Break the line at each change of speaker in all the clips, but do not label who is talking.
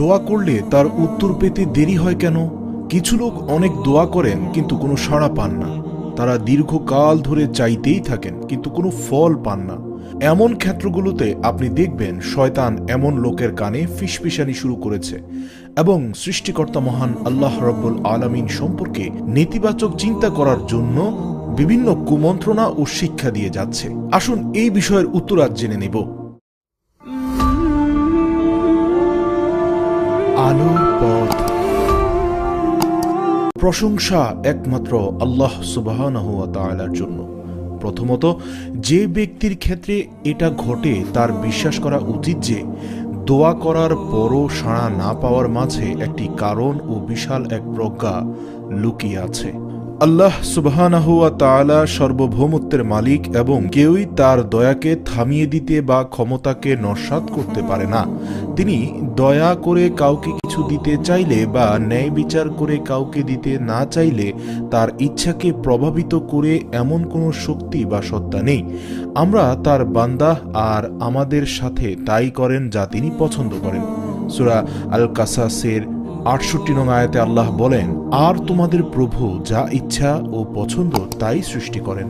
দোয়া করলে তার উত্তর পেতে দেরি হয় কেন? কিছু লোক অনেক দোয়া করেন কিন্তু কোনো সাড়া পান না। তারা দীর্ঘকাল ধরে চাইতেই থাকেন কিন্তু কোনো ফল পান না। এমন ক্ষেত্রগুলোতে আপনি দেখবেন শয়তান এমন লোকের কানে ফিসফিসানি শুরু করেছে এবং সৃষ্টিকর্তা মহান আল্লাহ রাব্বুল আলামিন সম্পর্কে নেতিবাচক চিন্তা করার জন্য বিভিন্ন কুমন্ত্রণা ও শিক্ষা দিয়ে যাচ্ছে। আসুন এই বিষয়ের উত্তর আজ জেনে নেব। আলোর পথ। প্রশংসা একমাত্র আল্লাহ সুবহানাহু ওয়া তাআলার জন্য। প্রথমত, যে ব্যক্তির ক্ষেত্রে এটা ঘটে তার বিশ্বাস করা উচিত যে দোয়া করার পরও সাড়া না পাওয়ার মাঝে একটি কারণ ও বিশাল এক প্রজ্ঞা লুকিয়ে আছে। আল্লাহ সুবহানাহু ওয়া তাআলা সার্বভৌমত্বের মালিক এবং কেউই তার দয়াকে থামিয়ে দিতে বা ক্ষমতাকে নস্যাৎ করতে পারে না। তিনি দয়া করে কাউকে কিছু দিতে চাইলে বা ন্যায় বিচার করে কাউকে দিতে না চাইলে তার ইচ্ছাকে প্রভাবিত করে এমন কোনো শক্তি বা সত্তা নেই। আমরা তার বান্দা আর আমাদের সাথে তাই করেন যা তিনি পছন্দ করেন। সূরা আল কাসাসের ৬৮ নং আয়াতে আল্লাহ বলেন, আর তোমাদের প্রভু যা ইচ্ছা ও পছন্দ তাই সৃষ্টি করেন।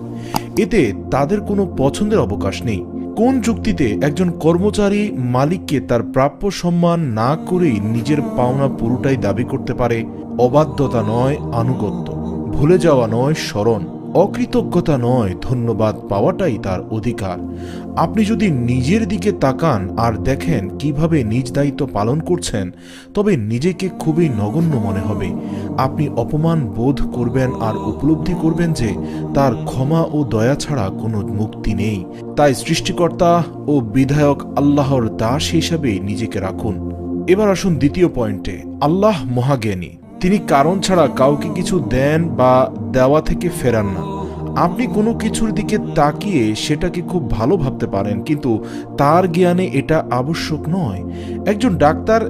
এতে তাদের কোনো পছন্দের অবকাশ নেই। কোন যুক্তিতে একজন কর্মচারী মালিককে তার প্রাপ্য সম্মান না করেই নিজের পাওনা পুরোটাই দাবি করতে পারে? অবাধ্যতা নয় আনুগত্য, ভুলে যাওয়া নয় স্মরণ, অকৃতজ্ঞতা নয় ধন্যবাদ পাওয়াটাই তার অধিকার। আপনি যদি নিজের দিকে তাকান আর দেখেন কিভাবে নিজ দায়িত্ব পালন করছেন, তবে নিজেকে খুবই নগণ্য মনে হবে। আপনি অপমান বোধ করবেন আর উপলব্ধি করবেন যে তার ক্ষমা ও দয়া ছাড়া কোনো মুক্তি নেই। তাই সৃষ্টিকর্তা ও বিধায়ক আল্লাহর দাস হিসাবে নিজেকে রাখুন। এবার আসুন দ্বিতীয় পয়েন্টে। আল্লাহ মহাজ্ঞানী। তিনি কারণ ছাড়া কাউকে কিছু দেন বা দেওয়া থেকে ফেরান না। আপনি কোনো কিছুর দিকে তাকিয়ে সেটাকে খুব ভালো ভাবতে পারেন, কিন্তু তার জ্ঞানে এটা আবশ্যক নয়। একজন ডাক্তার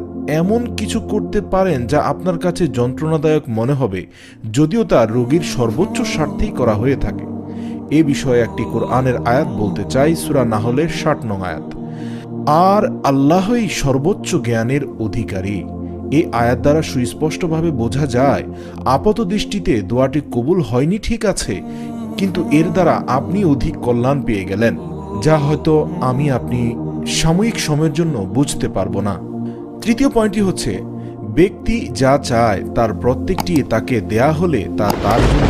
এমন কিছু করতে পারেন যা আপনার কাছে যন্ত্রণাদায়ক মনে হবে, যদিও তা রোগীর সর্বোচ্চ স্বার্থেই করা হয়ে থাকে। এ বিষয়ে একটি কোরআনের আয়াত বলতে চাই, সূরা নাহলের ৬০ নং আয়াত। আর আল্লাহই সর্বোচ্চ জ্ঞানের অধিকারী। এই আয়াত দ্বারা সুস্পষ্টভাবে বোঝা যায় আপাত দৃষ্টিতে দোয়াটি কবুল হয়নি, ঠিক আছে, কিন্তু এর দ্বারা আপনি অধিক কল্যাণ পেয়ে গেলেন, যা হয়তো আপনি সাময়িক সময়ের জন্য বুঝতে পারবো না। তৃতীয় পয়েন্টটি হচ্ছে, ব্যক্তি যা চায় তার প্রত্যেকটি তাকে দেয়া হলে তা তার জন্য